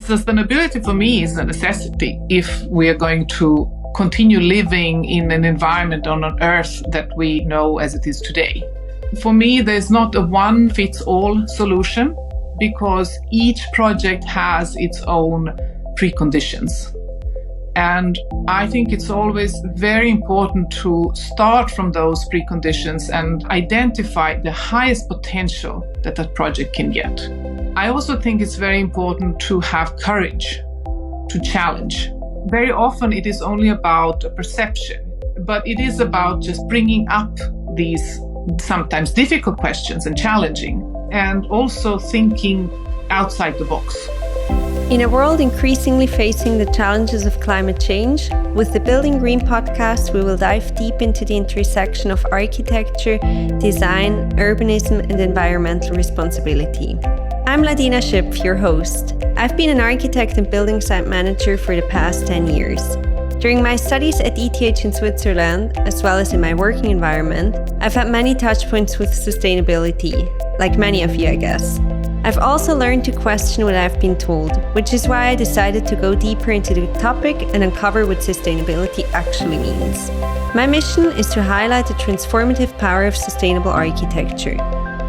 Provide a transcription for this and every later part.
Sustainability for me is a necessity if we are going to continue living in an environment on an earth that we know as it is today. For me, there's not a one-fits-all solution because each project has its own preconditions. And I think it's always very important to start from those preconditions and identify the highest potential that that project can get. I also think it's very important to have courage to challenge. Very often it is only about a perception, but it is about just bringing up these sometimes difficult questions and challenging, and also thinking outside the box. In a world increasingly facing the challenges of climate change, with the Building Green podcast, we will dive deep into the intersection of architecture, design, urbanism, and environmental responsibility. I'm Ladina Schipf, your host. I've been an architect and building site manager for the past 10 years. During my studies at ETH in Switzerland, as well as in my working environment, I've had many touchpoints with sustainability, like many of you, I guess. I've also learned to question what I've been told, which is why I decided to go deeper into the topic and uncover what sustainability actually means. My mission is to highlight the transformative power of sustainable architecture,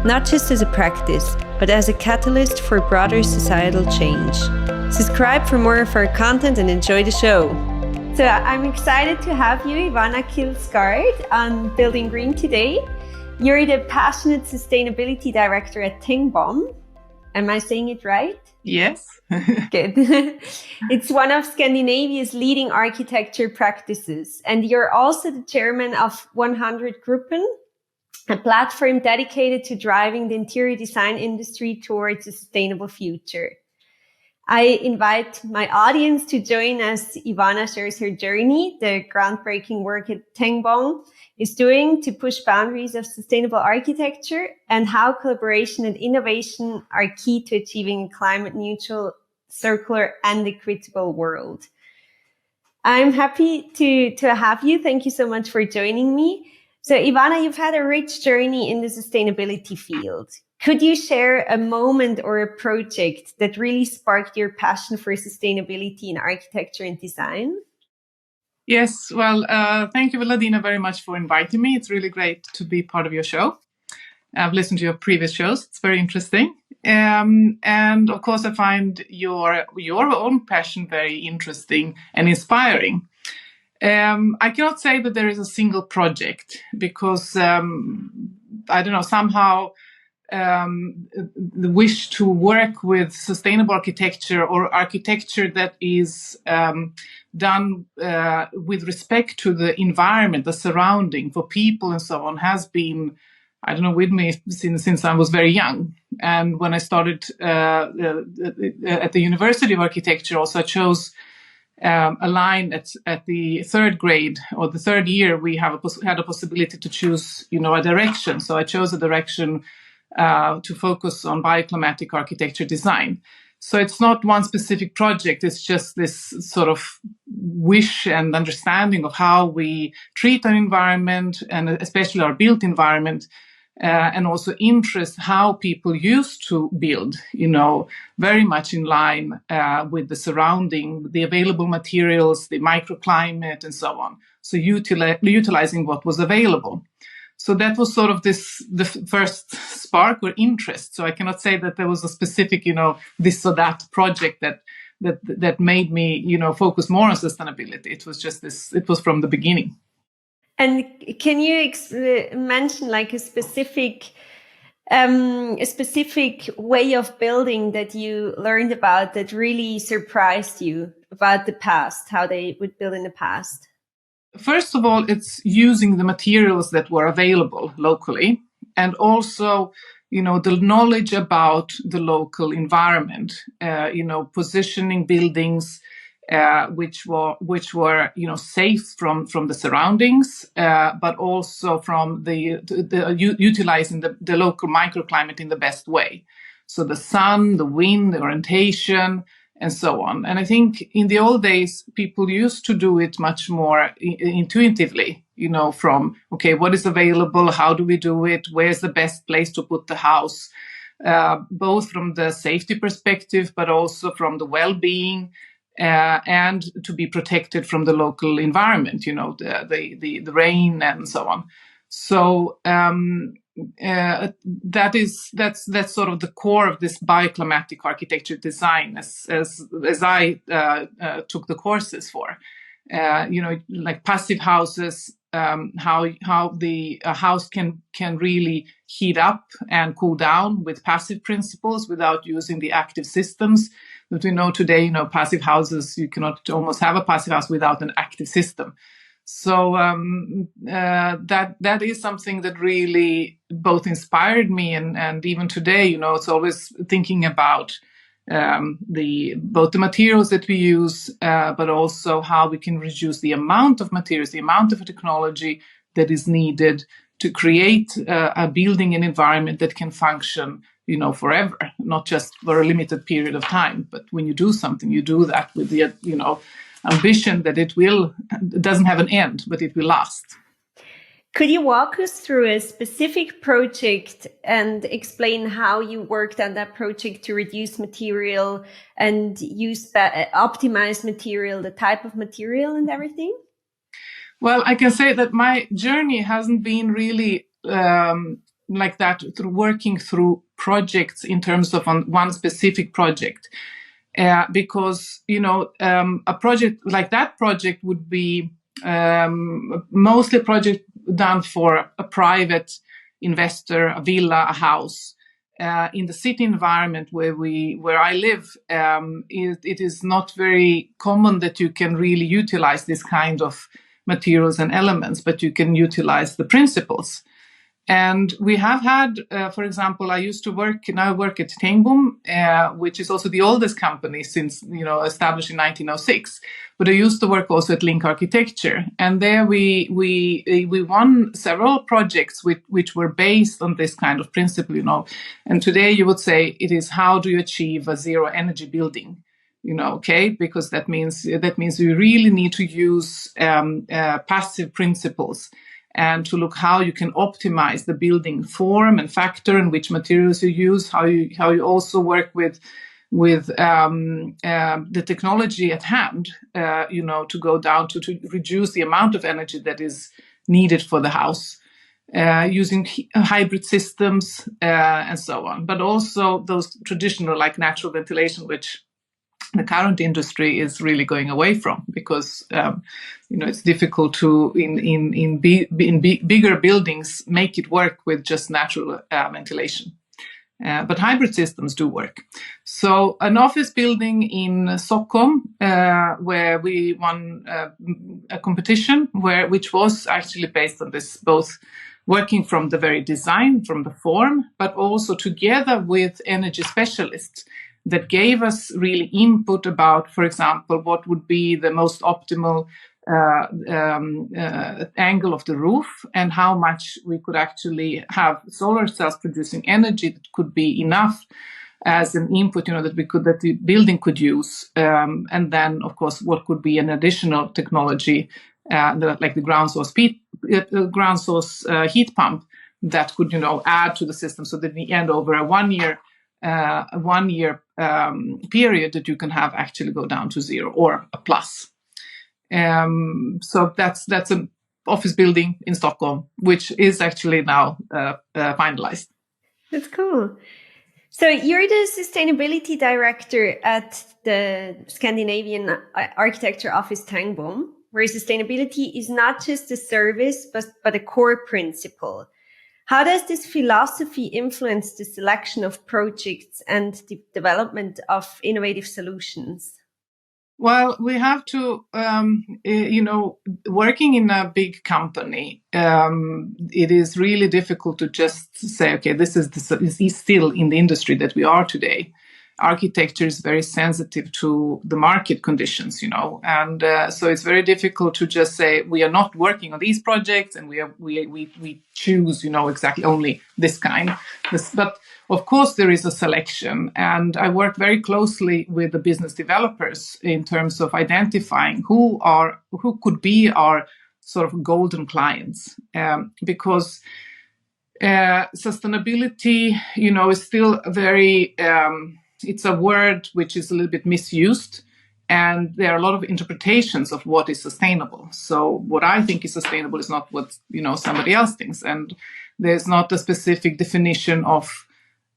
not just as a practice, but as a catalyst for broader societal change. Subscribe for more of our content and enjoy the show. So I'm excited to have you, Ivana Kildsgaard, on Building Green today. You're the passionate sustainability director at Tengbom. Am I saying it right? Yes. Good. It's one of Scandinavia's leading architecture practices. And you're also the chairman of 100 Gruppen, a platform dedicated to driving the interior design industry towards a sustainable future. I invite my audience to join as Ivana shares her journey, the groundbreaking work at Tengbom is doing to push boundaries of sustainable architecture, and how collaboration and innovation are key to achieving a climate neutral, circular and equitable world. I'm happy to have you. Thank you so much for joining me. So Ivana, you've had a rich journey in the sustainability field. Could you share a moment or a project that really sparked your passion for sustainability in architecture and design? Yes, well, thank you, Ladina, very much for inviting me. It's really great to be part of your show. I've listened to your previous shows. It's very interesting. And of course, I find your own passion very interesting and inspiring. I cannot say that there is a single project because, I don't know, somehow the wish to work with sustainable architecture or architecture that is done with respect to the environment, the surrounding, for people and so on, has been, I don't know, with me since I was very young. And when I started at the University of Architecture, also I chose a line at the third grade or the third year. We had a possibility to choose, a direction. So I chose a direction to focus on bioclimatic architecture design. So it's not one specific project. It's just this sort of wish and understanding of how we treat our environment, and especially our built environment, and also interest how people used to build, very much in line with the surrounding, the available materials, the microclimate, and so on. So utilizing what was available. So that was sort of the first spark or interest. So I cannot say that there was a specific, this or that project that made me, focus more on sustainability. It was just this. It was from the beginning. And can you mention like a specific way of building that you learned about that really surprised you about the past, how they would build in the past? First of all, it's using the materials that were available locally, and also, the knowledge about the local environment, positioning buildings which were safe from the surroundings, but also from utilizing the local microclimate in the best way. So the sun, the wind, the orientation, and so on. And I think in the old days, people used to do it much more intuitively, from, okay, what is available? How do we do it? Where's the best place to put the house? both from the safety perspective, but also from the well-being, and to be protected from the local environment, the rain and so on. So that's sort of the core of this bioclimatic architecture design, as I took the courses for. Like passive houses, how the house can really heat up and cool down with passive principles without using the active systems that we know today. Passive houses, you cannot almost have a passive house without an active system. So that is something that really both inspired me, and even today, it's always thinking about both the materials that we use, but also how we can reduce the amount of materials, the amount of technology that is needed to create a building and environment that can function, forever, not just for a limited period of time. But when you do something, you do that with the, ambition that it doesn't have an end, but it will last. Could you walk us through a specific project and explain how you worked on that project to reduce material and optimize material, the type of material and everything? Well, I can say that my journey hasn't been really like that, through working through projects in terms of on one specific project. Because, a project like that project would be mostly a project done for a private investor, a villa, a house. In the city environment where I live, it is not very common that you can really utilize this kind of materials and elements, but you can utilize the principles. And we have had, for example, I work at Tengbom, which is also the oldest company since, established in 1906. But I used to work also at Link Architecture. And there we won several projects which were based on this kind of principle, And today you would say it is, how do you achieve a zero energy building? Because that means we really need to use passive principles, and to look how you can optimize the building form and factor and which materials you use, how you also work with the technology at hand, to go down to reduce the amount of energy that is needed for the house, using hybrid systems and so on. But also those traditional, like natural ventilation, which the current industry is really going away from, because it's difficult to in bigger buildings make it work with just natural ventilation. But hybrid systems do work. So an office building in Stockholm, where we won a competition, which was actually based on this, both working from the very design, from the form, but also together with energy specialists that gave us really input about, for example, what would be the most optimal angle of the roof, and how much we could actually have solar cells producing energy that could be enough as an input, that the building could use. And then, of course, what could be an additional technology, like the ground source heat pump that could, add to the system, so that in the end, over a one year period, that you can have actually go down to zero or a plus. So that's an office building in Stockholm, which is actually now finalized. That's cool. So you're the sustainability director at the Scandinavian architecture office Tengbom, where sustainability is not just a service, but a core principle. How does this philosophy influence the selection of projects and the development of innovative solutions? Well, we have to, working in a big company, it is really difficult to just say, okay, this is still in the industry that we are today. Architecture is very sensitive to the market conditions, and so it's very difficult to just say we are not working on these projects and we choose, exactly only this kind. But of course, there is a selection, and I work very closely with the business developers in terms of identifying who could be our sort of golden clients, because Sustainability, is still very, it's a word which is a little bit misused. And there are a lot of interpretations of what is sustainable. So what I think is sustainable is not what, somebody else thinks. And there's not a specific definition of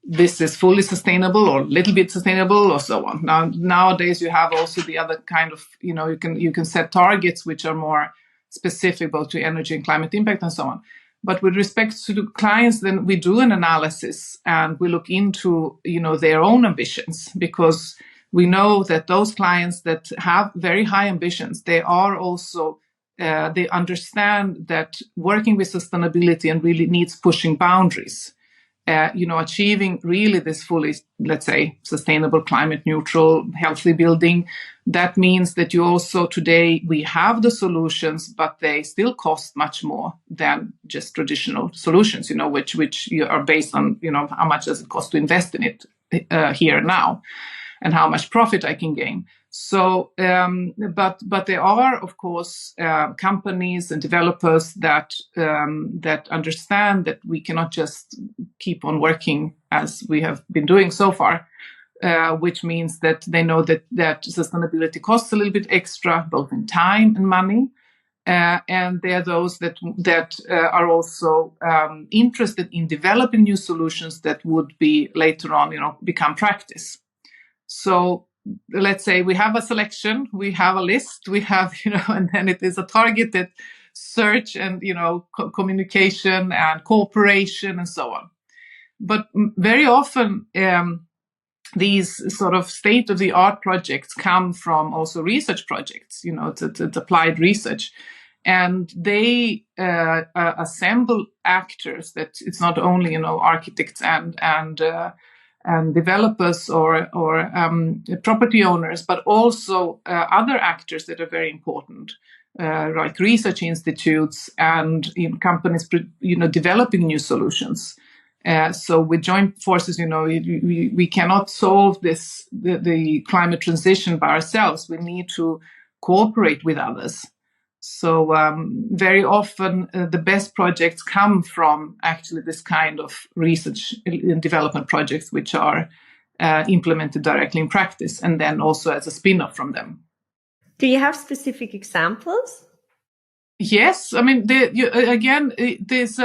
this is fully sustainable or a little bit sustainable or so on. Nowadays, you have also the other kind of, you can set targets which are more specific both to energy and climate impact and so on. But with respect to the clients, then we do an analysis and we look into, their own ambitions, because we know that those clients that have very high ambitions, they are also, they understand that working with sustainability and really needs pushing boundaries. Achieving really this fully, let's say, sustainable, climate neutral, healthy building. That means that you also today, we have the solutions, but they still cost much more than just traditional solutions, which are based on, how much does it cost to invest in it here and now, and how much profit I can gain. So, but there are, of course, companies and developers that understand that we cannot just keep on working as we have been doing so far, which means that they know that sustainability costs a little bit extra, both in time and money. And there are those that are also interested in developing new solutions that would be later on, become practice. So let's say we have a selection, we have a list, we have, and then it is a targeted search and, communication and cooperation and so on. But very often, these sort of state-of-the-art projects come from also research projects, it's applied research. And they assemble actors that it's not only, architects and developers or property owners, but also other actors that are very important, like research institutes and companies, developing new solutions. So with joint forces, we cannot solve the climate transition by ourselves. We need to cooperate with others. So very often the best projects come from actually this kind of research and development projects, which are implemented directly in practice, and then also as a spin-off from them. Do you have specific examples? Yes, I mean, there is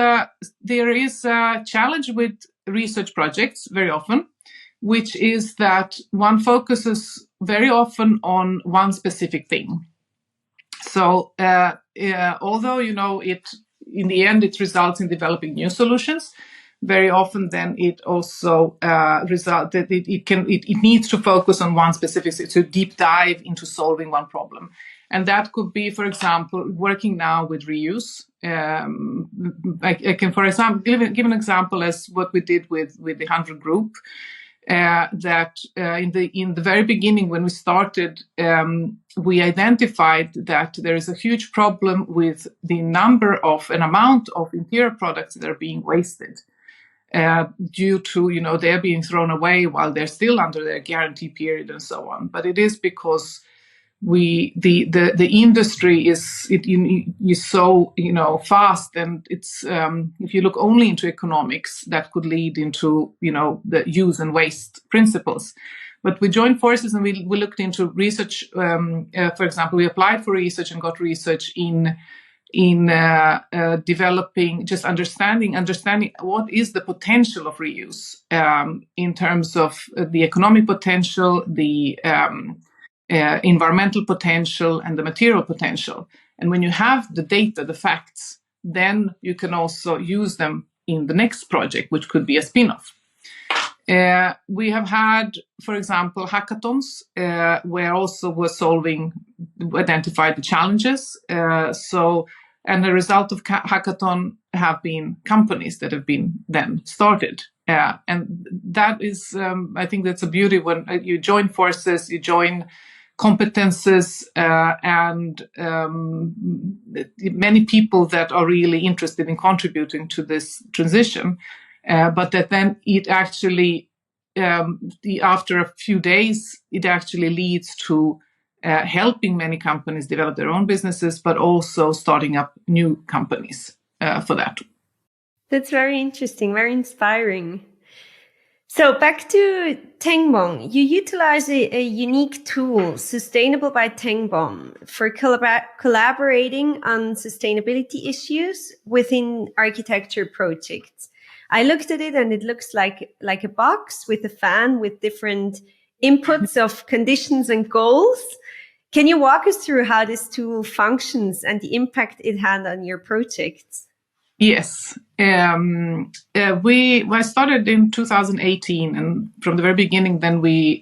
a challenge with research projects very often, which is that one focuses very often on one specific thing. So although, it in the end, it results in developing new solutions, very often then it also results that it needs to focus on one specific, to deep dive into solving one problem. And that could be, for example, working now with reuse. I can, for example, give an example as what we did with the 100 group. That in the very beginning, when we started, we identified that there is a huge problem with the amount of interior products that are being wasted due to, they're being thrown away while they're still under their guarantee period and so on. But it is because the industry is so fast, and it's if you look only into economics, that could lead into the use and waste principles. But we joined forces and we looked into research. For example, we applied for research and got research in developing, just understanding what is the potential of reuse in terms of the economic potential, the environmental potential, and the material potential. And when you have the data, the facts, then you can also use them in the next project, which could be a spin-off. We have had, for example, hackathons where also we're identified the challenges. And the result of hackathon have been companies that have been then started. And that is, I think that's a beauty when you join forces, you join competences and many people that are really interested in contributing to this transition. But that then it actually, after a few days, it actually leads to helping many companies develop their own businesses, but also starting up new companies for that. That's very interesting, very inspiring. So back to Tengbom, you utilize a unique tool, Sustainable by Tengbom, for collaborating on sustainability issues within architecture projects. I looked at it and it looks like a box with a fan with different inputs of conditions and goals. Can you walk us through how this tool functions and the impact it had on your projects? Yes. I started in 2018, and from the very beginning, then we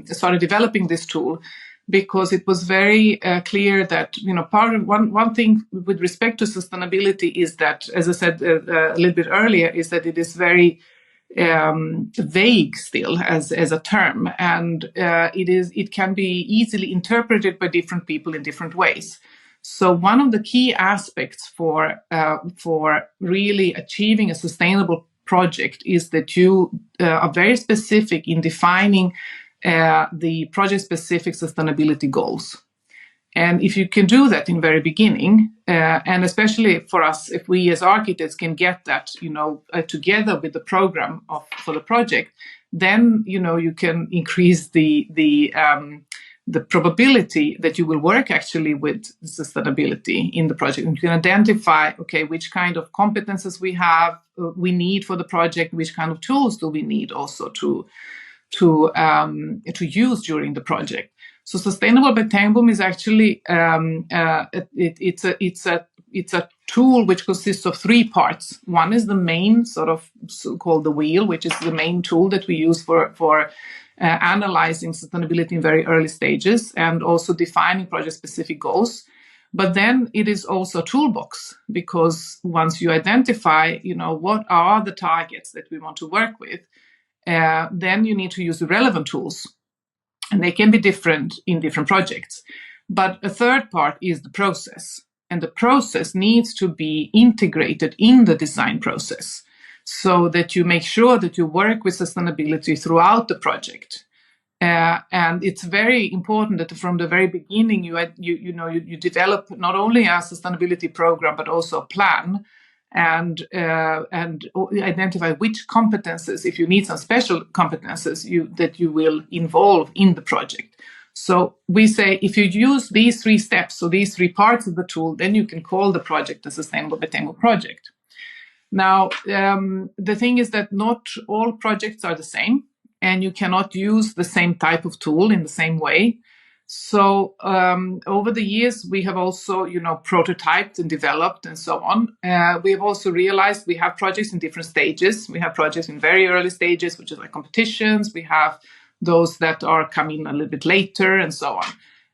started developing this tool because it was very clear that, part of one thing with respect to sustainability is that, as I said a little bit earlier, is that it is very vague still as a term, and it can be easily interpreted by different people in different ways. So one of the key aspects for really achieving a sustainable project is that you are very specific in defining the project-specific sustainability goals. And if you can do that in the very beginning, and especially for us, if we as architects can get that, together with the program for the project, then you can increase the probability that you will work actually with sustainability in the project. And you can identify, which kind of competences we need for the project, which kind of tools do we need also to use during the project. So Sustainable by Tengbom is actually it's a tool which consists of three parts. One is the main called the wheel, which is the main tool that we use for analyzing sustainability in very early stages and also defining project-specific goals. But then it is also a toolbox, because once you identify, what are the targets that we want to work with, then you need to use the relevant tools. And they can be different in different projects. But a third part is the process. And the process needs to be integrated in the design process, so that you make sure that you work with sustainability throughout the project. And it's very important that from the very beginning you develop not only a sustainability program but also a plan, and identify which competences, if you need some special competences, that you will involve in the project. So we say, if you use these three steps, so these three parts of the tool, then you can call the project a Sustainable by Tengbom project. Now, the thing is that not all projects are the same, and you cannot use the same type of tool in the same way. So over the years, we have also, prototyped and developed and so on. We have also realized we have projects in different stages. We have projects in very early stages, which is like competitions. We have those that are coming a little bit later and so on.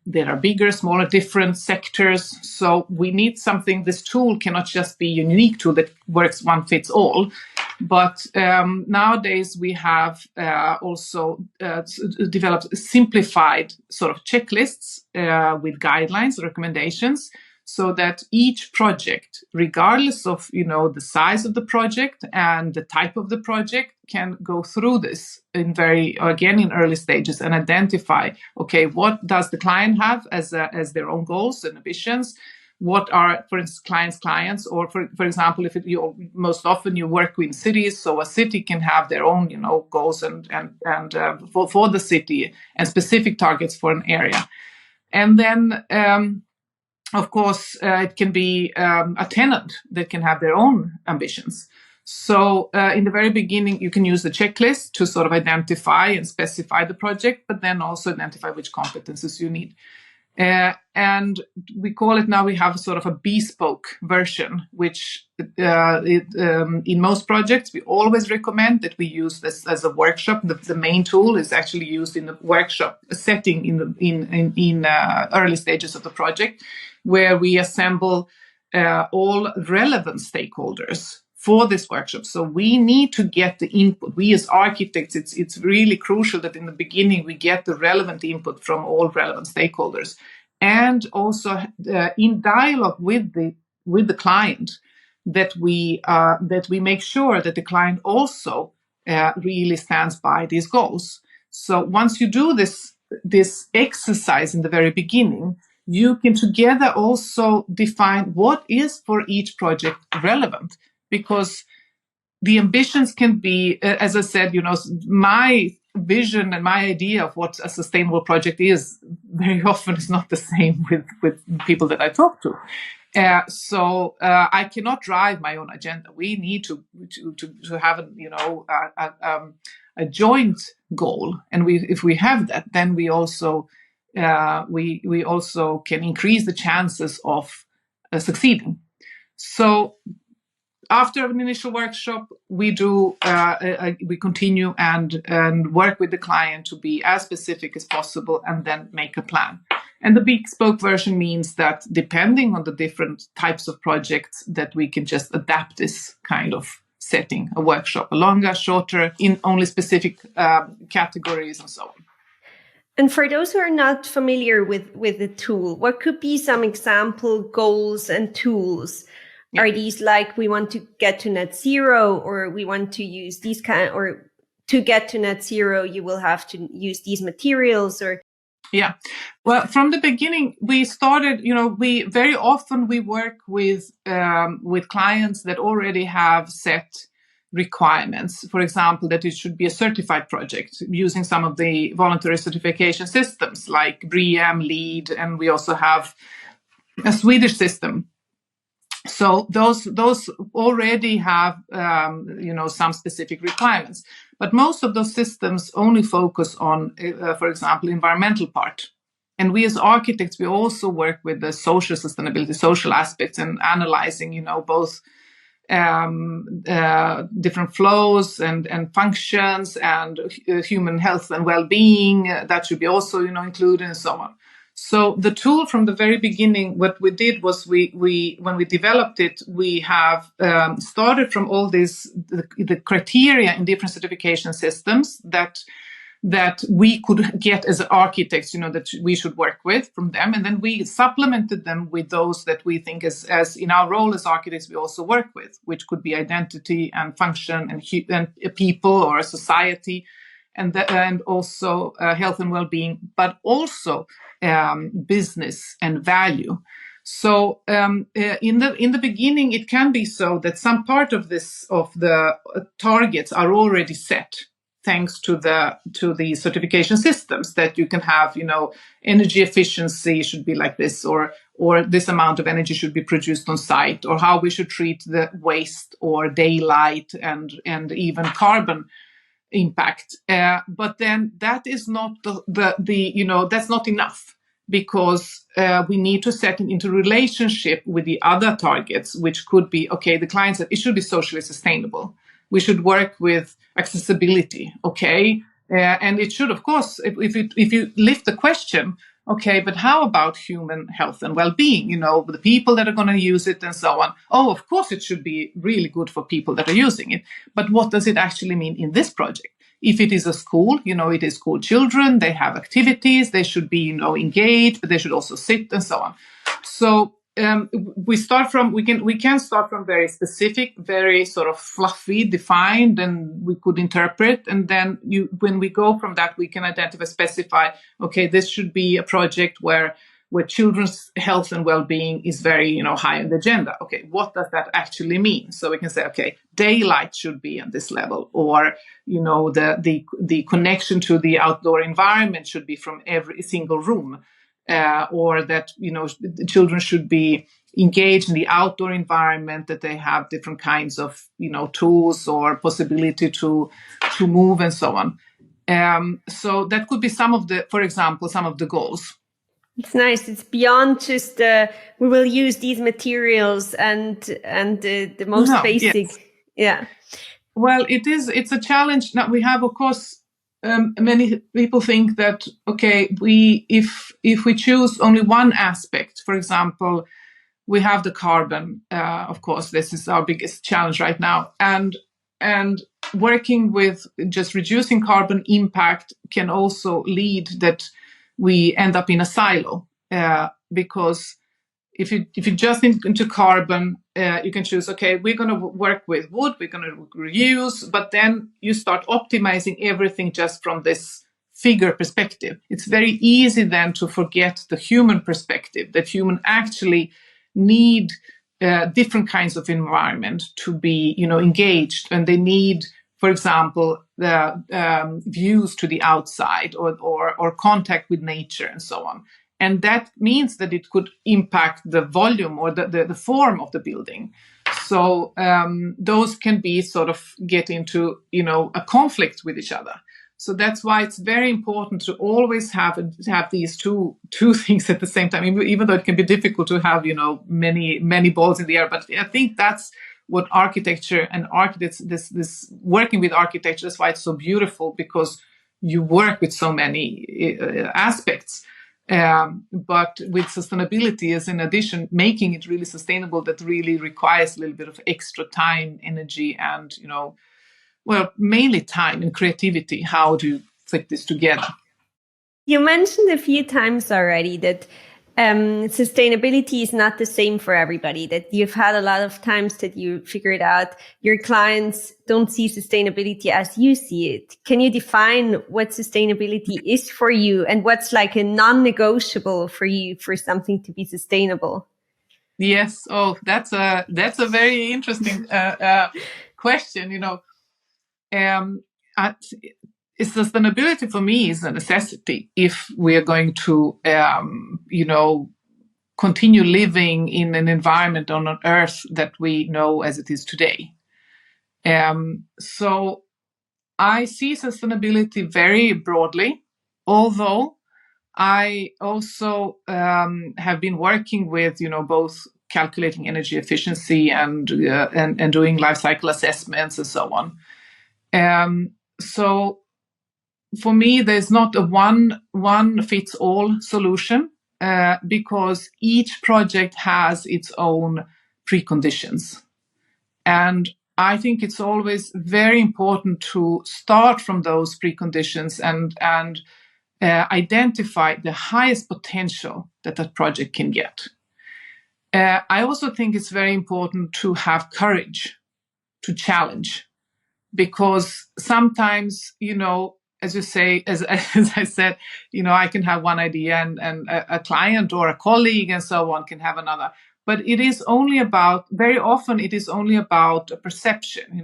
There are bigger, smaller, different sectors. So we need something. This tool cannot just be a unique tool that works one fits all. But nowadays we have also developed simplified sort of checklists with guidelines, recommendations, so that each project, regardless of the size of the project and the type of the project, can go through this in early stages and identify, what does the client have as their own goals and ambitions? What are, for instance, clients, or for example, if most often you work with cities, so a city can have their own, goals and for the city and specific targets for an area. And then, of course, it can be a tenant that can have their own ambitions. So in the very beginning, you can use the checklist to sort of identify and specify the project, but then also identify which competences you need. And we call it now, we have sort of a bespoke version, which in most projects, we always recommend that we use this as a workshop. The main tool is actually used in the workshop setting in early stages of the project, where we assemble all relevant stakeholders for this workshop. So we need to get the input. We as architects, it's really crucial that in the beginning we get the relevant input from all relevant stakeholders, and also in dialogue with the client, that we make sure that the client also really stands by these goals. So once you do this exercise in the very beginning, you can together also define what is for each project relevant. Because the ambitions can be, as I said, my vision and my idea of what a sustainable project is very often is not the same with people that I talk to. So I cannot drive my own agenda. We need to have a joint goal, and if we have that, then we also can increase the chances of succeeding. So after an initial workshop, we continue and work with the client to be as specific as possible, and then make a plan. And the bespoke version means that depending on the different types of projects, that we can just adapt this kind of setting, a workshop, a longer, shorter, in only specific categories and so on. And for those who are not familiar with the tool, what could be some example goals and tools? Yeah. Are these like, we want to get to net zero, or we want to use these or to get to net zero, you will have to use these materials? Or yeah, well, from the beginning, we started, we very often work with clients that already have set requirements. For example, that it should be a certified project using some of the voluntary certification systems like BREEAM, LEED, and we also have a Swedish system. So those already have some specific requirements, but most of those systems only focus on, for example, environmental part. And we as architects, we also work with the social sustainability, social aspects, and analyzing, both different flows and functions and human health and well-being. That should be also included, and so on. So the tool from the very beginning, what we did was we when we developed it, we have started from all these the criteria in different certification systems that we could get as architects, that we should work with from them, and then we supplemented them with those that we think as in our role as architects we also work with, which could be identity and function and people or a society, and also health and well-being, but also business and value. So in the beginning, it can be so that some part of the targets are already set, thanks to the certification systems, that you can have, energy efficiency should be like this, or this amount of energy should be produced on site, or how we should treat the waste or daylight and even carbon impact. But then that is not that's not enough, because we need to set it into relationship with the other targets, which could be, the client said it should be socially sustainable. We should work with accessibility, and it should, of course, if you lift the question, but how about human health and well-being? The people that are going to use it and so on. Oh, of course, it should be really good for people that are using it. But what does it actually mean in this project? If it is a school, it is school children. They have activities. They should be, engaged, but they should also sit and so on. So we can start from very specific, very sort of fluffy, defined, and we could interpret. And then when we go from that, we can specify, this should be a project where children's health and well-being is very, high on the agenda. What does that actually mean? So we can say, daylight should be on this level, or, the connection to the outdoor environment should be from every single room. Or that, the children should be engaged in the outdoor environment, that they have different kinds of, tools or possibility to move and so on. So that could be for example, some of the goals. It's nice. It's beyond just we will use these materials and the most basic. Yes. Yeah. Well, it's a challenge. Now we have, of course, many people think that, if we choose only one aspect, for example, we have the carbon. Of course, this is our biggest challenge right now. And working with just reducing carbon impact can also lead that we end up in a silo, because if you just into carbon, you can choose, we're going to work with wood, we're going to reuse, but then you start optimizing everything just from this figure perspective. It's very easy then to forget the human perspective, that human actually need different kinds of environment to be, engaged, and they need, for example, the views to the outside or contact with nature and so on. And that means that it could impact the volume or the form of the building. So those can be sort of get into, a conflict with each other. So that's why it's very important to always have these two things at the same time, even though it can be difficult to have, many balls in the air. But I think that's what architecture and architects, this working with architecture, is why it's so beautiful, because you work with so many aspects. But with sustainability, as in addition, making it really sustainable, that really requires a little bit of extra time, energy, and, mainly time and creativity. How do you fit this together? You mentioned a few times already that sustainability is not the same for everybody, that you've had a lot of times that you figured out your clients don't see sustainability as you see it. Can you define what sustainability is for you, and what's like a non-negotiable for you for something to be sustainable? Yes. Oh, that's a very interesting question. Sustainability for me is a necessity if we are going to, continue living in an environment on an earth that we know as it is today. So I see sustainability very broadly, although I also have been working with, both calculating energy efficiency and doing life cycle assessments and so on. So for me, there's not a one fits all solution, because each project has its own preconditions. And I think it's always very important to start from those preconditions and identify the highest potential that project can get. I also think it's very important to have courage to challenge, because sometimes, as you say, as I said, I can have one idea and a client or a colleague and so on can have another. But very often it is only about a perception.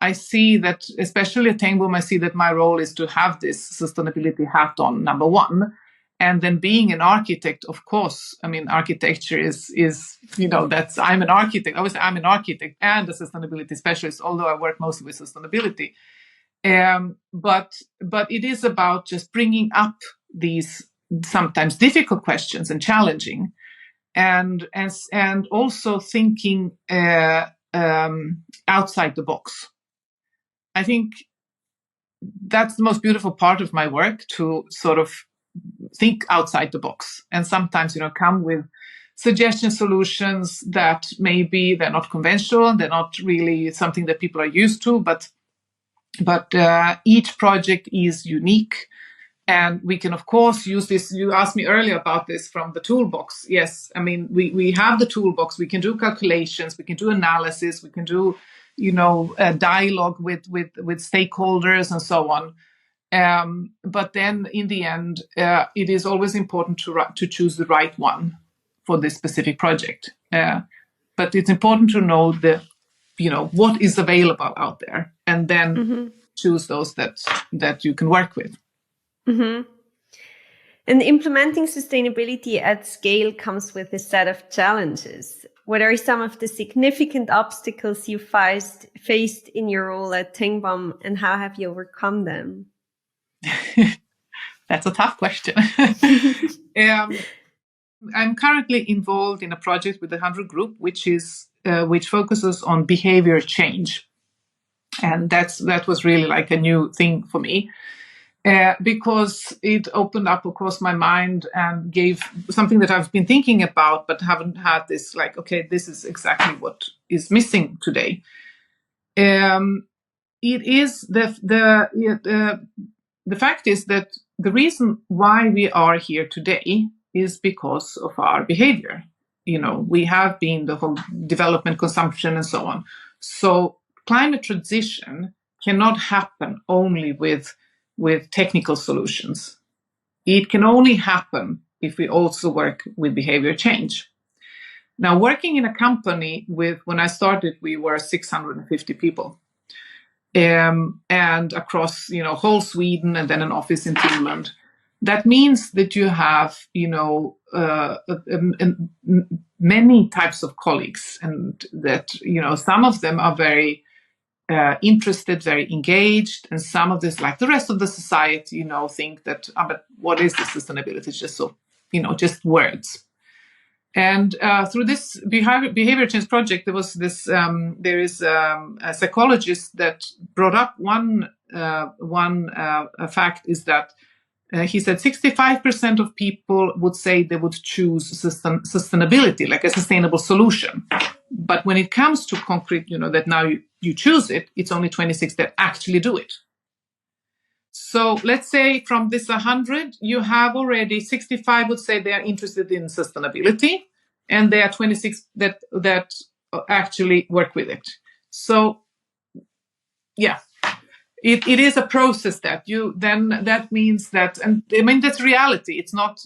I see that, especially at Tengbom, I see that my role is to have this sustainability hat on, number one. And then being an architect, of course, architecture is I'm an architect. Obviously, I'm an architect and a sustainability specialist, although I work mostly with sustainability. But it is about just bringing up these sometimes difficult questions and challenging, and also thinking outside the box. I think that's the most beautiful part of my work, to sort of think outside the box, and sometimes come with suggestion solutions that maybe they're not conventional, they're not really something that people are used to, but each project is unique, and we can of course use this. You asked me earlier about this from the toolbox. Yes, we have the toolbox. We can do calculations, we can do analysis, we can do a dialogue with stakeholders and so on. But then in the end, it is always important to choose the right one for this specific project. But it's important to know what is available out there, and then choose those that you can work with. Mm-hmm. And implementing sustainability at scale comes with a set of challenges. What are some of the significant obstacles you faced in your role at Tengbom, and how have you overcome them? That's a tough question. I'm currently involved in a project with the 100 Group, which focuses on behavior change, and that was really like a new thing for me, because it opened up, of course, my mind and gave something that I've been thinking about, but haven't had this like, okay, this is exactly what is missing today. It is the fact is that the reason why we are here today is because of our behavior. We have been the whole development, consumption, and so on. So climate transition cannot happen only with technical solutions. It can only happen if we also work with behavior change. Now, working in a company when I started, we were 650 people. And across, whole Sweden and then an office in Finland. That means that you have, many types of colleagues, and that, some of them are very interested, very engaged, and some of this, like the rest of the society, think that, but what is this sustainability? It's just so, just words. And through this behavior change project, there is a psychologist that brought up one fact is that he said 65% of people would say they would choose sustainability, like a sustainable solution. But when it comes to concrete, that now you choose it, it's only 26 that actually do it. So let's say from this 100, you have already 65 would say they are interested in sustainability, and there are 26 that actually work with it. So, yeah, it is a process that that means that, and I mean, that's reality. It's not,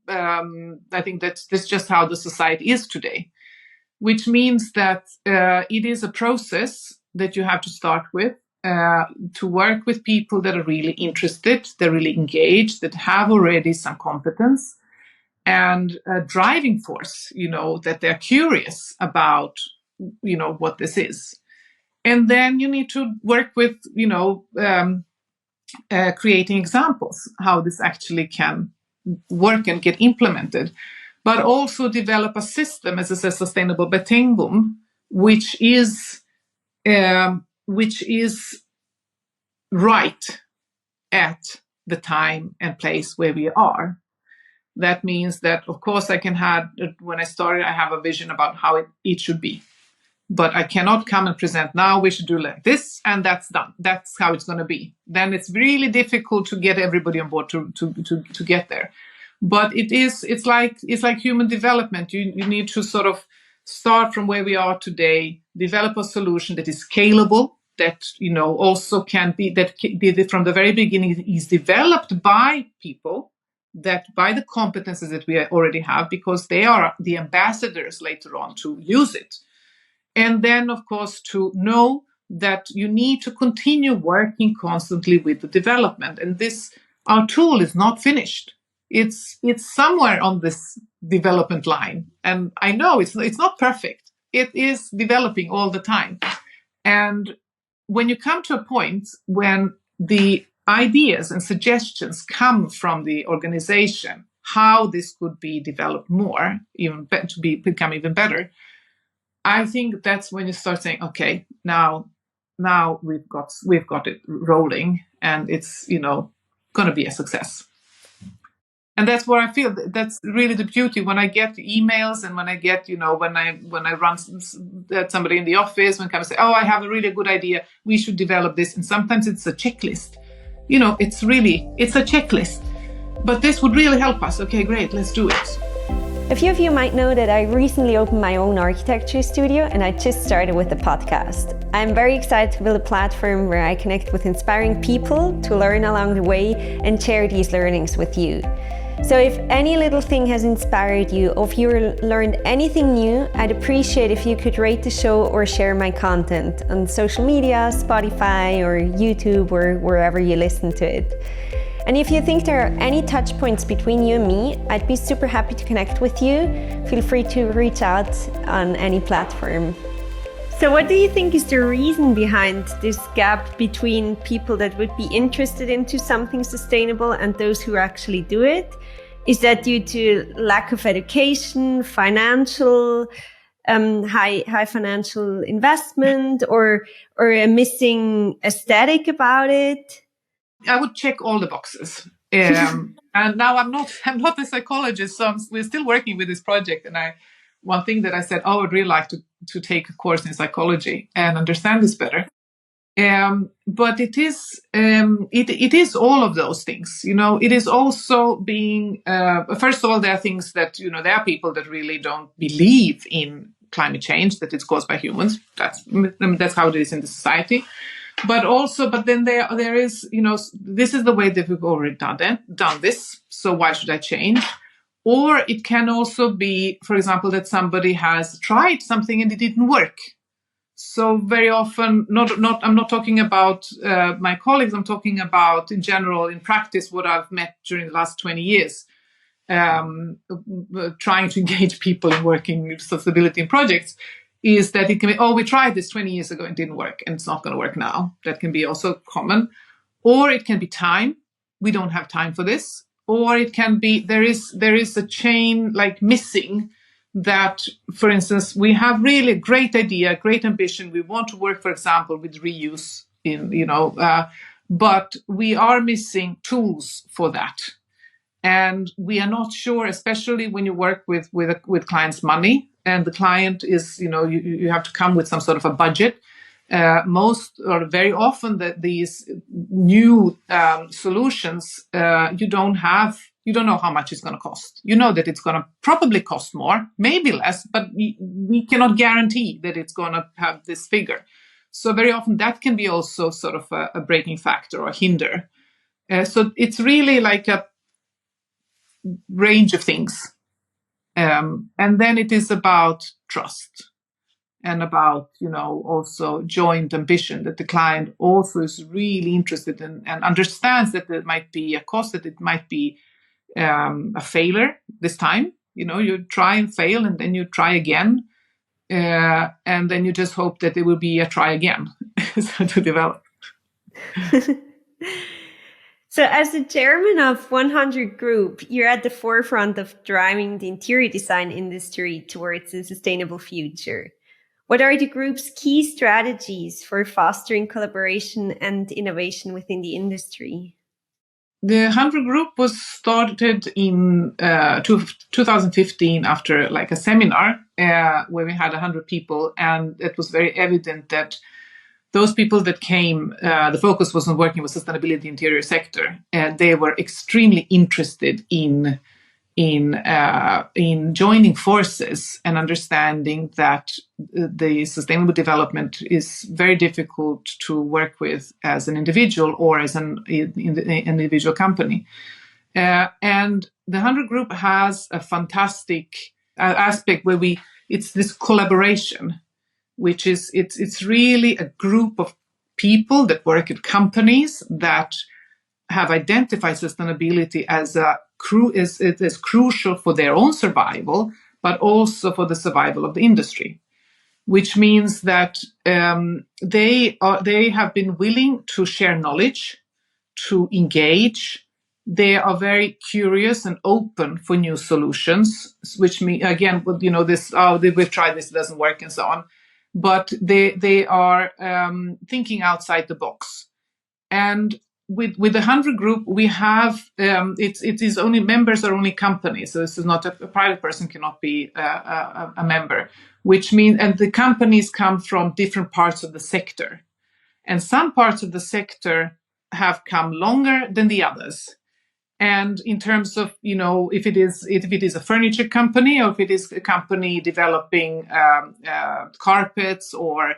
I think that's just how the society is today, which means that it is a process that you have to start with. To work with people that are really interested, they're really engaged, that have already some competence and a driving force, that they're curious about, what this is. And then you need to work with, creating examples, how this actually can work and get implemented, but also develop a system, as I said, sustainable by Tengbom, which is right at the time and place where we are. That means that, of course, when I started, I have a vision about how it should be. But I cannot come and present, now we should do like this, and that's done. That's how it's going to be. Then it's really difficult to get everybody on board to get there. But it's like human development. You need to sort of start from where we are today, develop a solution that is scalable, that also can be from the very beginning is developed by people, that by the competences that we already have, because they are the ambassadors later on to use it. And then, of course, to know that you need to continue working constantly with the development. And our tool is not finished. It's somewhere on this development line. And I know it's not perfect. It is developing all the time. And when you come to a point when the ideas and suggestions come from the organization, how this could be developed more, even to become even better, I think that's when you start saying, okay, now we've got it rolling, and it's going to be a success. And that's what I feel. That's really the beauty when I get emails, and when I get when I run somebody in the office, when comes say, oh, I have a really good idea, we should develop this, and sometimes it's a checklist. It's a checklist, but this would really help us. Okay, great, let's do it. A few of you might know that I recently opened my own architecture studio, and I just started with a podcast. I'm very excited to build a platform where I connect with inspiring people to learn along the way and share these learnings with you. So if any little thing has inspired you, or if you learned anything new, I'd appreciate if you could rate the show or share my content on social media, Spotify or YouTube, or wherever you listen to it. And if you think there are any touch points between you and me, I'd be super happy to connect with you. Feel free to reach out on any platform. So what do you think is the reason behind this gap between people that would be interested into something sustainable and those who actually do it? Is that due to lack of education, financial, high financial investment, or a missing aesthetic about it? I would check all the boxes. And now I'm not a psychologist, so we're still working with this project. And one thing that I said, I'd really like to take a course in psychology and understand this better. But it is all of those things. It is also being, first of all, there are things that, there are people that really don't believe in climate change, that it's caused by humans. That's how it is in the society. But then there is, this is the way that we've already done this. So why should I change? Or it can also be, for example, that somebody has tried something and it didn't work. So very often, I'm not talking about my colleagues, I'm talking about in general, in practice, what I've met during the last 20 years, trying to engage people in working with sustainability in projects, is that it can be, we tried this 20 years ago and it didn't work, and it's not going to work now. That can be also common. Or it can be time. We don't have time for this. Or it can be, there is a chain like missing, that, for instance, we have really a great idea, great ambition. We want to work, for example, with reuse but we are missing tools for that. And we are not sure, especially when you work with clients' money, and the client is, you have to come with some sort of a budget. Most or very often these new solutions, you don't know how much it's going to cost. You know that it's going to probably cost more, maybe less, but we cannot guarantee that it's going to have this figure. So very often that can be also sort of a breaking factor or hinder. So it's really like a range of things. And then it is about trust. And about, also joint ambition, that the client also is really interested in and understands that there might be a cost, that it might be a failure this time. You try and fail, and then you try again. And then you just hope that there will be a try again to develop. So as the chairman of 100 Group, you're at the forefront of driving the interior design industry towards a sustainable future. What are the group's key strategies for fostering collaboration and innovation within the industry? The 100 Group was started in 2015 after like a seminar where we had 100 people, and it was very evident that those people that came, the focus was on working with sustainability in the interior sector, and they were extremely interested in joining forces and understanding that the sustainable development is very difficult to work with as an individual or as an individual company. And the 100 Group has a fantastic aspect where it's this collaboration, which is it's really a group of people that work at companies that have identified sustainability as crucial for their own survival, but also for the survival of the industry, which means that they have been willing to share knowledge, to engage. They are very curious and open for new solutions, which mean again, we've tried this, it doesn't work, and so on. But they are thinking outside the box. And with the 100 Group, we have it is only members are only companies, so this is not a private person cannot be a member, which means, and the companies come from different parts of the sector, and some parts of the sector have come longer than the others. And in terms of, if it is a furniture company, or if it is a company developing carpets or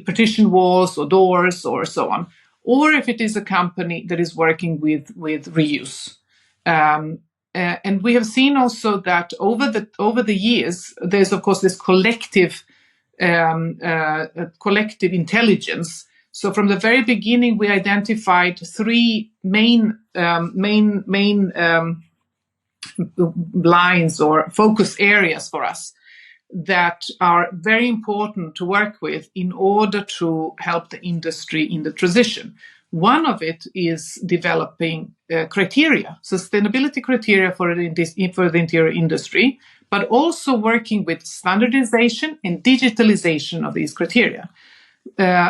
partition walls or doors or so on, or if it is a company that is working with reuse. And we have seen also that over the years, there's of course this collective intelligence. So from the very beginning, we identified three main lines or focus areas for us that are very important to work with in order to help the industry in the transition. One of it is developing criteria, sustainability criteria for the interior industry, but also working with standardization and digitalization of these criteria.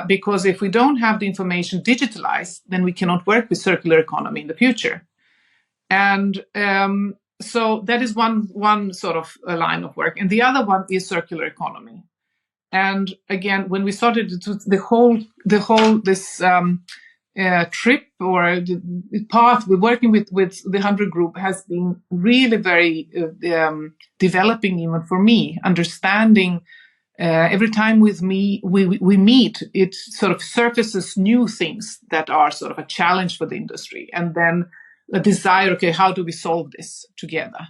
Because if we don't have the information digitalized, then we cannot work with circular economy in the future. And so that is one sort of a line of work. And the other one is circular economy. And again, when we started the whole this trip or the path we're working with the 100 Group has been really very developing, even for me, understanding. Every time we meet, it sort of surfaces new things that are sort of a challenge for the industry, and then a desire, okay, how do we solve this together?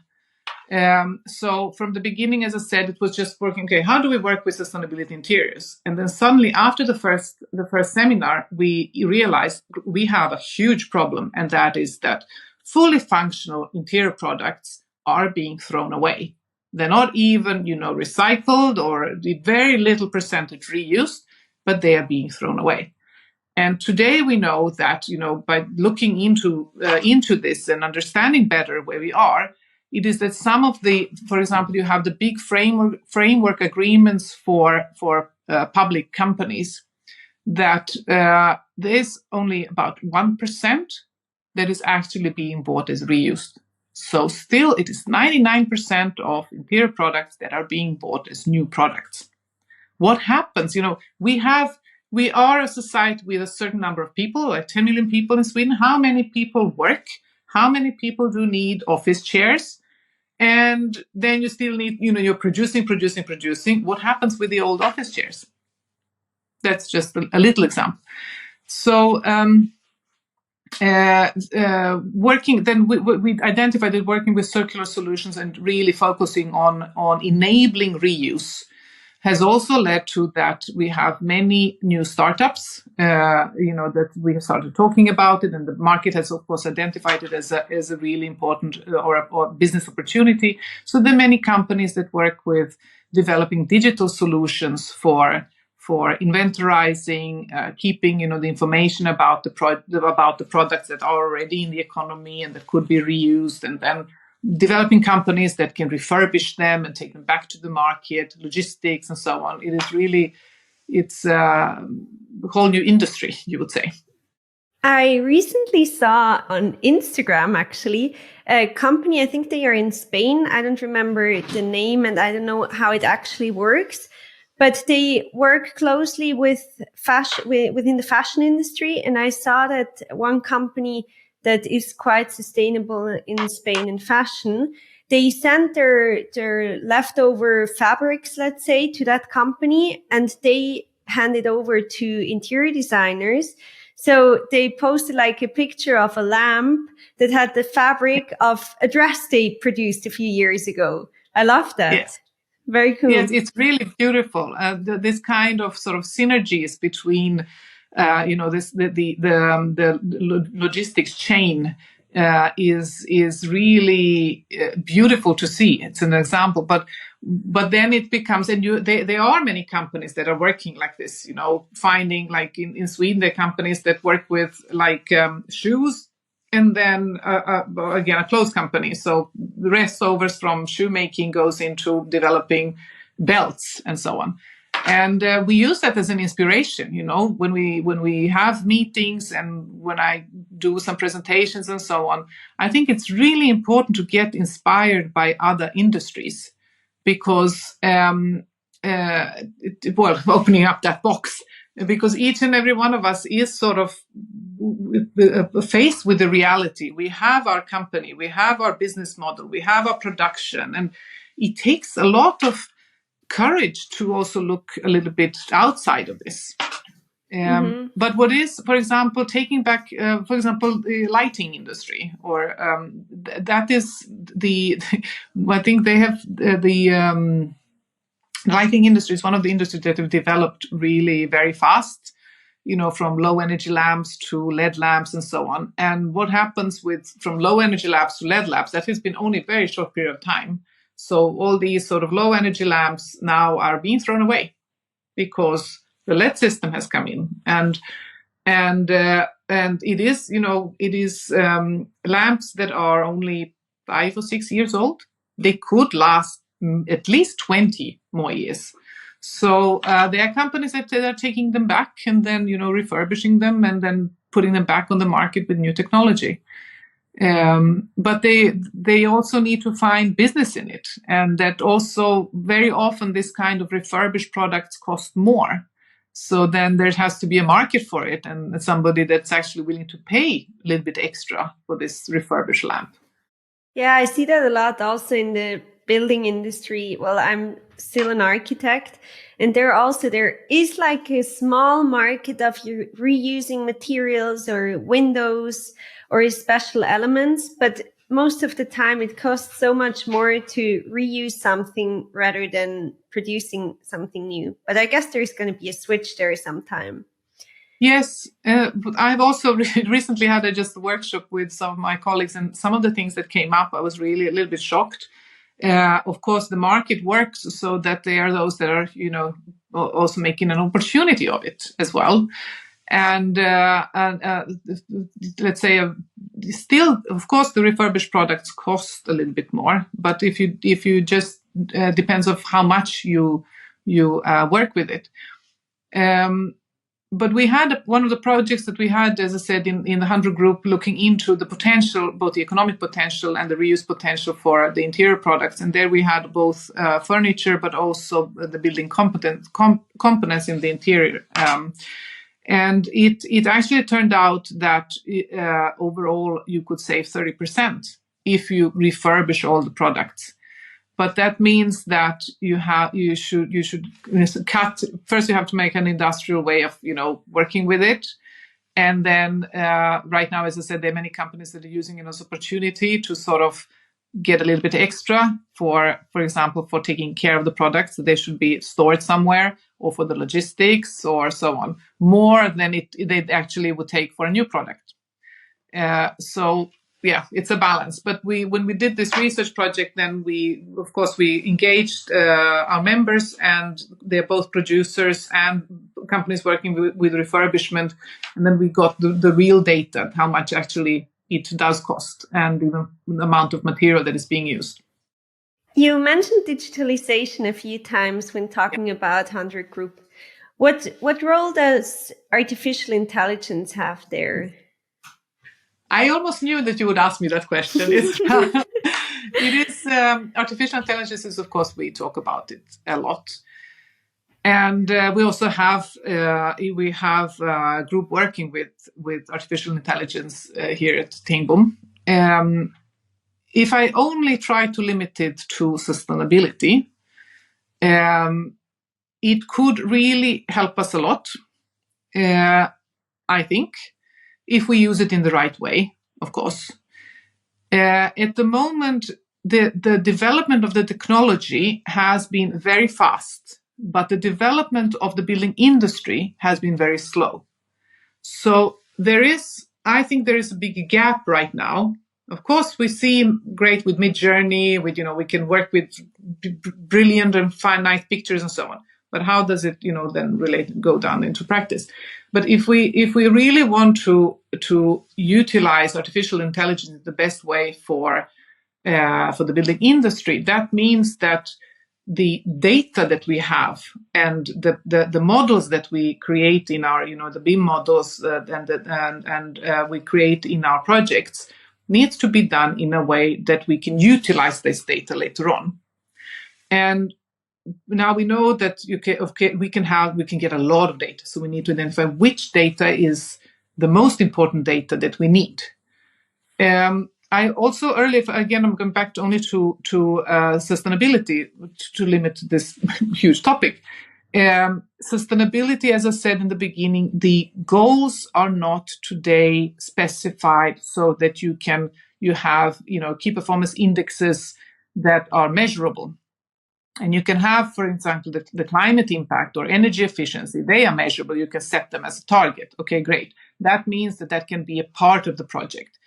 So from the beginning, as I said, it was just working. Okay, how do we work with sustainability interiors? And then suddenly, after the first seminar, we realized we have a huge problem, and that is that fully functional interior products are being thrown away. They're not even, recycled, or very little percentage reused, but they are being thrown away. And today we know that, by looking into this and understanding better where we are, it is that some of for example, you have the big framework agreements for public companies, that there's only about 1% that is actually being bought as reused. So still, it is 99% of interior products that are being bought as new products. What happens? We are a society with a certain number of people, like 10 million people in Sweden. How many people work? How many people do need office chairs? And then you still need, you're producing. What happens with the old office chairs? That's just a little example. So working, then we identified that working with circular solutions and really focusing on enabling reuse has also led to that we have many new startups, that we have started talking about it, and the market has, of course, identified it as a really important or business opportunity. So there are many companies that work with developing digital solutions for inventorizing, keeping the information about the products that are already in the economy and that could be reused, and then developing companies that can refurbish them and take them back to the market, logistics and so on. It's a whole new industry, you would say. I recently saw on Instagram, actually, a company, I think they are in Spain. I don't remember the name and I don't know how it actually works, but they work closely with fashion, within the fashion industry. And I saw that one company that is quite sustainable in Spain in fashion, they sent their leftover fabrics, let's say, to that company, and they hand it over to interior designers. So they posted like a picture of a lamp that had the fabric of a dress they produced a few years ago. I love that. Yeah. Very cool. Yes, it's really beautiful. This kind of sort of synergies between, the logistics chain is really beautiful to see. It's an example, but then it becomes, and there are many companies that are working like this. Finding, like in Sweden, there are companies that work with shoes. And then, again, a clothes company. So the restovers from shoemaking goes into developing belts and so on. And we use that as an inspiration, when we have meetings and when I do some presentations and so on. I think it's really important to get inspired by other industries, because, opening up that box, because each and every one of us is sort of faced with the reality. We have our company, we have our business model, we have our production, and it takes a lot of courage to also look a little bit outside of this. But what is, for example, taking back, the lighting industry, or that is I think they have the lighting industry is one of the industries that have developed really very fast, from low energy lamps to LED lamps and so on. And what happens from low energy lamps to LED lamps, that has been only a very short period of time. So all these sort of low energy lamps now are being thrown away because the LED system has come in, and it is lamps that are only 5 or 6 years old. They could last at least 20 more years. So there are companies that are taking them back and then refurbishing them and then putting them back on the market with new technology. But they also need to find business in it, and that also very often this kind of refurbished products cost more. So then there has to be a market for it, and somebody that's actually willing to pay a little bit extra for this refurbished lamp. Yeah, I see that a lot also in the building industry. Well, I'm still an architect, and there is like a small market of reusing materials or windows or special elements, but most of the time it costs so much more to reuse something rather than producing something new. But I guess there's going to be a switch there sometime. Yes, but I've also recently had just a workshop with some of my colleagues, and some of the things that came up, I was really a little bit shocked. Of course, the market works so that there are those that are, also making an opportunity of it as well. And let's say, still, of course, the refurbished products cost a little bit more. But if you just depends on how much you work with it. But we had one of the projects that we had, as I said, in the 100 group, looking into the potential, both the economic potential and the reuse potential for the interior products. And there we had both furniture, but also the building components in the interior. And it actually turned out that overall you could save 30% if you refurbish all the products. But that means that you should cut. First, you have to make an industrial way of working with it, and then right now, as I said, there are many companies that are using it as an opportunity to sort of get a little bit extra for example, for taking care of the products. They should be stored somewhere, or for the logistics, or so on, more than they actually would take for a new product. So. Yeah, it's a balance. But when we did this research project, then we engaged our members, and they're both producers and companies working with refurbishment. And then we got the real data, how much actually it does cost, and even the amount of material that is being used. You mentioned digitalization a few times when talking about 100 Group. What role does artificial intelligence have there? I almost knew that you would ask me that question. It is artificial intelligence is, of course, we talk about it a lot, and we also have a group working with artificial intelligence here at Tengbom. If I only try to limit it to sustainability, it could really help us a lot. I think. If we use it in the right way, of course. At the moment, the development of the technology has been very fast, but the development of the building industry has been very slow. So I think there is a big gap right now. Of course, we see great with Midjourney, we can work with brilliant and fine, nice pictures and so on. But how does it, then go down into practice? But if we really want to utilize artificial intelligence in the best way for the building industry, that means that the data that we have and the models that we create in our, the BIM models and we create in our projects needs to be done in a way that we can utilize this data later on. And now we know that we can get a lot of data, so we need to identify which data is the most important data that we need. I also earlier, again, I'm going back only to sustainability to limit this huge topic. Sustainability, as I said in the beginning, the goals are not today specified so that you have key performance indexes that are measurable. And you can have, for example, the climate impact or energy efficiency. They are measurable. You can set them as a target. Okay, great. That means that can be a part of the project.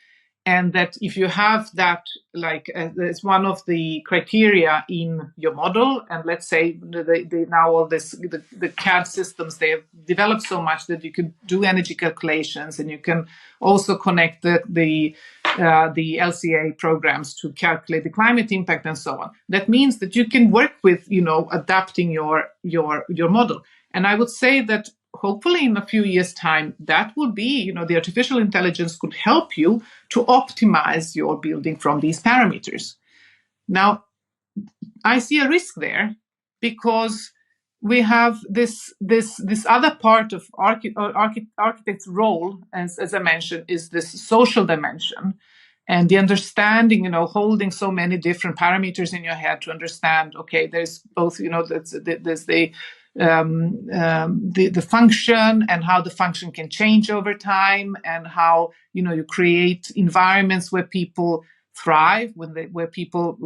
And that if you have that, it's one of the criteria in your model, and let's say now all the CAD systems, they have developed so much that you can do energy calculations, and you can also connect the LCA programs to calculate the climate impact and so on. That means that you can work with, adapting your model. And I would say that hopefully in a few years' time, that will be, the artificial intelligence could help you to optimize your building from these parameters. Now, I see a risk there because we have this other part of architect's role, as I mentioned, is this social dimension. And the understanding, holding so many different parameters in your head to understand, okay, there's both, there's the function and how the function can change over time, and how, you create environments where people thrive, where people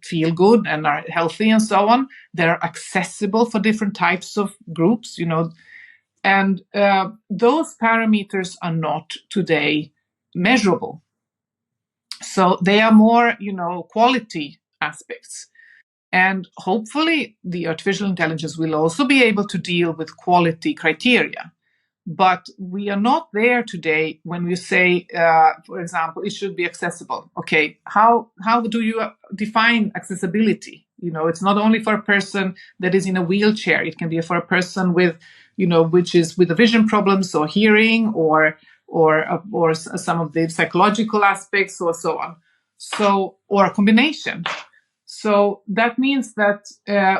feel good and are healthy and so on. They're accessible for different types of groups, and those parameters are not today measurable. So they are more, quality aspects. And hopefully the artificial intelligence will also be able to deal with quality criteria. But we are not there today when we say, for example, it should be accessible. Okay, how do you define accessibility? It's not only for a person that is in a wheelchair. It can be for a person with, which is with the vision problems or hearing or some of the psychological aspects or so on. So, or a combination. So that means that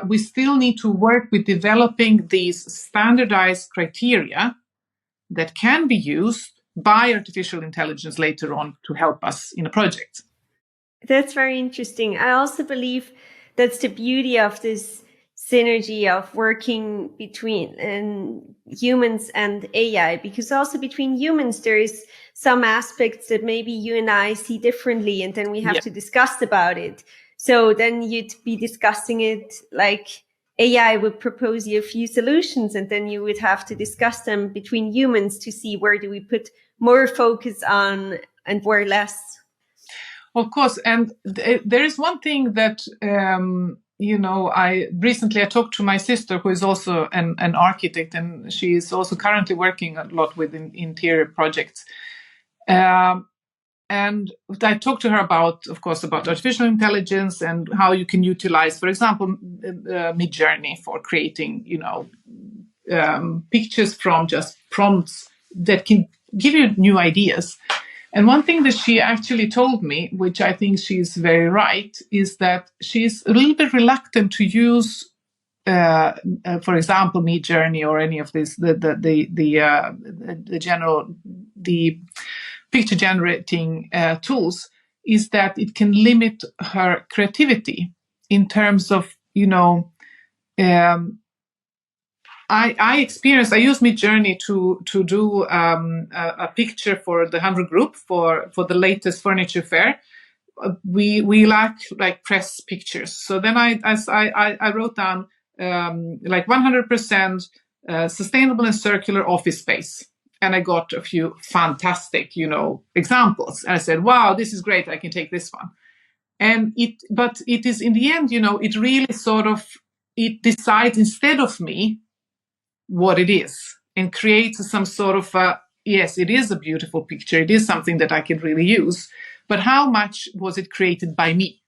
we still need to work with developing these standardized criteria that can be used by artificial intelligence later on to help us in a project. That's very interesting. I also believe that's the beauty of this synergy of working between humans and AI, because also between humans, there is some aspects that maybe you and I see differently, and then we have to discuss about it. So then you'd be discussing it like AI would propose you a few solutions, and then you would have to discuss them between humans to see where do we put more focus on and where less. Of course. And there is one thing that, I talked to my sister, who is also an architect, and she is also currently working a lot with interior projects. And I talked to her about artificial intelligence and how you can utilize, for example, Midjourney for creating, pictures from just prompts that can give you new ideas. And one thing that she actually told me, which I think she's very right, is that she's a little bit reluctant to use, for example, Midjourney or any of this, the picture generating tools, is that it can limit her creativity in terms of, I use Midjourney to do a picture for the 100 group for the latest furniture fair. We lack like press pictures. So then I wrote down 100% sustainable and circular office space. And I got a few fantastic, examples. And I said, wow, this is great. I can take this one. But it is in the end, it really it decides instead of me what it is and creates some sort of yes, it is a beautiful picture. It is something that I can really use. But how much was it created by me?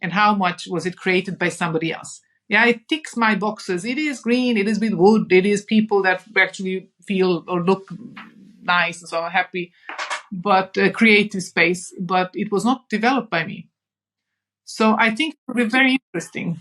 And how much was it created by somebody else? Yeah, it ticks my boxes. It is green. It is with wood. It is people that actually feel or look nice and so happy, but creative space. But it was not developed by me. So I think it will be very interesting.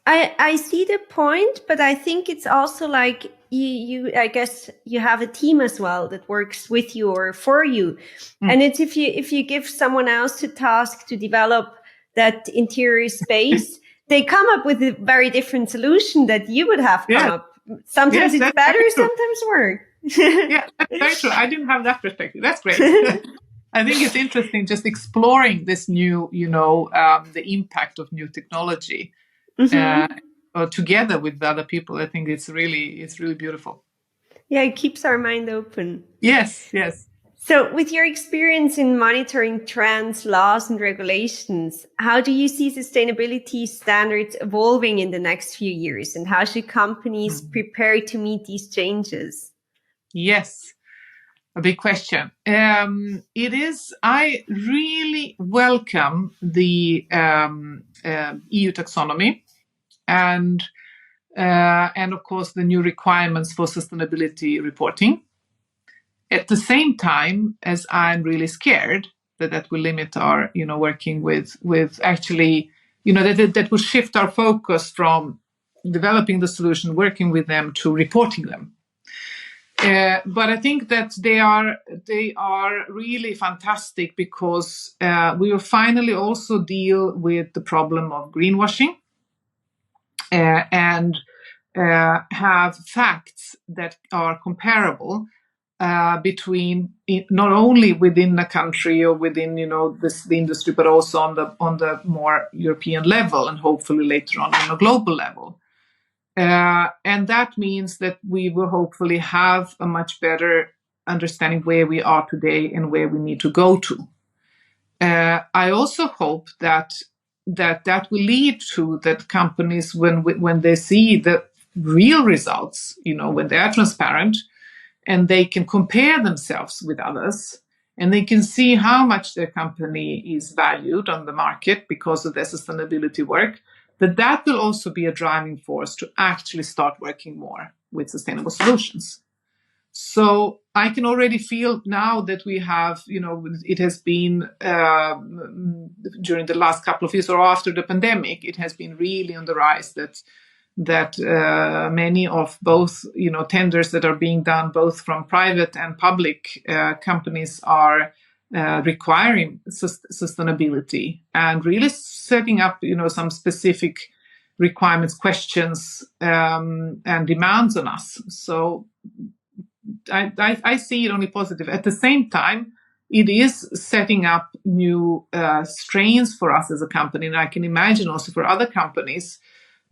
I see the point, but I think it's also like I guess you have a team as well that works with you or for you. And it's if you give someone else the task to develop that interior space, they come up with a very different solution that you would have come up. Sometimes it's better, sometimes worse. Yeah, that's very true. I didn't have that perspective. That's great. I think it's interesting just exploring this new, the impact of new technology. Together with other people. I think it's really beautiful. Yeah, it keeps our mind open. Yes. So with your experience in monitoring trends, laws and regulations, how do you see sustainability standards evolving in the next few years, and how should companies prepare to meet these changes? Yes, a big question. It is. I really welcome the EU taxonomy. And of course, the new requirements for sustainability reporting. At the same time, as I'm really scared that will limit our, working with actually, that will shift our focus from developing the solution, working with them, to reporting them. But I think that they are really fantastic because we will finally also deal with the problem of greenwashing. And have facts that are comparable. between not only within a country or within the industry, but also on the more European level, and hopefully later on a global level. And that means that we will hopefully have a much better understanding where we are today and where we need to go to. I also hope that will lead to that companies, when they see the real results, when they are transparent and they can compare themselves with others, and they can see how much their company is valued on the market because of their sustainability work, that will also be a driving force to actually start working more with sustainable solutions. So I can already feel now that we have, it has been during the last couple of years or after the pandemic, it has been really on the rise that many of both, tenders that are being done both from private and public companies are requiring sustainability and really setting up, some specific requirements, questions, and demands on us. So I see it only positive. At the same time, it is setting up new strains for us as a company, and I can imagine also for other companies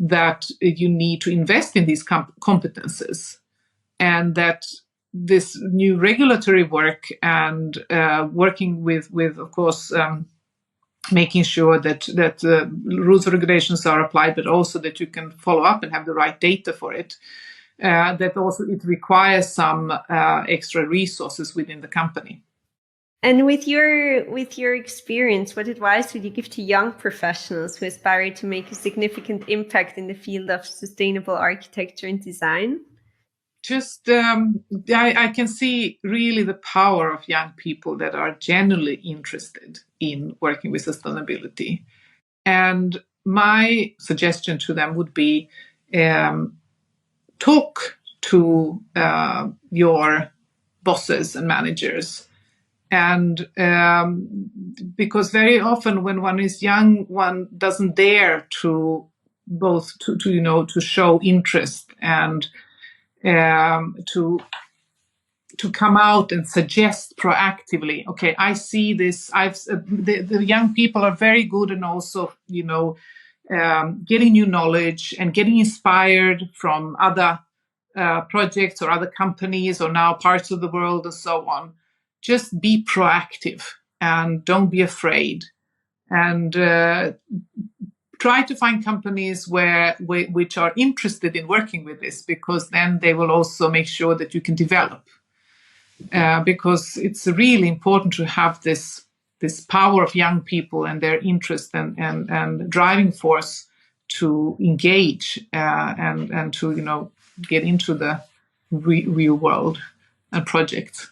that you need to invest in these competences, and that this new regulatory work and working with of course, making sure that rules and regulations are applied, but also that you can follow up and have the right data for it. That also it requires some extra resources within the company. And with your experience, what advice would you give to young professionals who aspire to make a significant impact in the field of sustainable architecture and design? Just, I can see really the power of young people that are genuinely interested in working with sustainability. And my suggestion to them would be, talk to your bosses and managers. And because very often when one is young, one doesn't dare to show interest and to come out and suggest proactively. Okay, I see this. The young people are very good, and also getting new knowledge and getting inspired from other projects or other companies or now parts of the world and so on. Just be proactive and don't be afraid, and try to find companies which are interested in working with this, because then they will also make sure that you can develop. Because it's really important to have this power of young people and their interest and driving force to engage and to get into the real world and projects.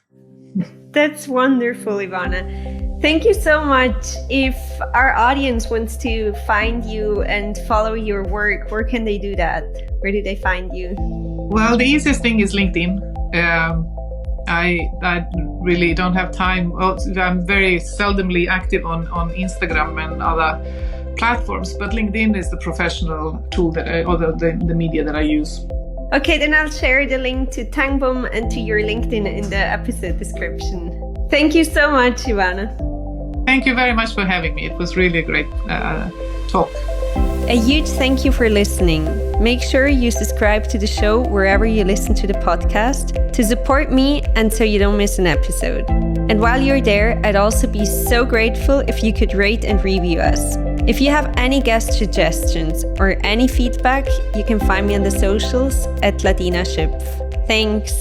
That's wonderful, Ivana. Thank you so much. If our audience wants to find you and follow your work, where can they do that? Where do they find you? Well, the easiest thing is LinkedIn. I really don't have time. I'm very seldomly active on Instagram and other platforms, but LinkedIn is the professional tool or the media that I use. Okay, then I'll share the link to Tengbom and to your LinkedIn in the episode description. Thank you so much, Ivana. Thank you very much for having me. It was really a great talk. A huge thank you for listening. Make sure you subscribe to the show wherever you listen to the podcast to support me and so you don't miss an episode. And while you're there, I'd also be so grateful if you could rate and review us. If you have any guest suggestions or any feedback, you can find me on the socials @LadinaSchipf. Thanks.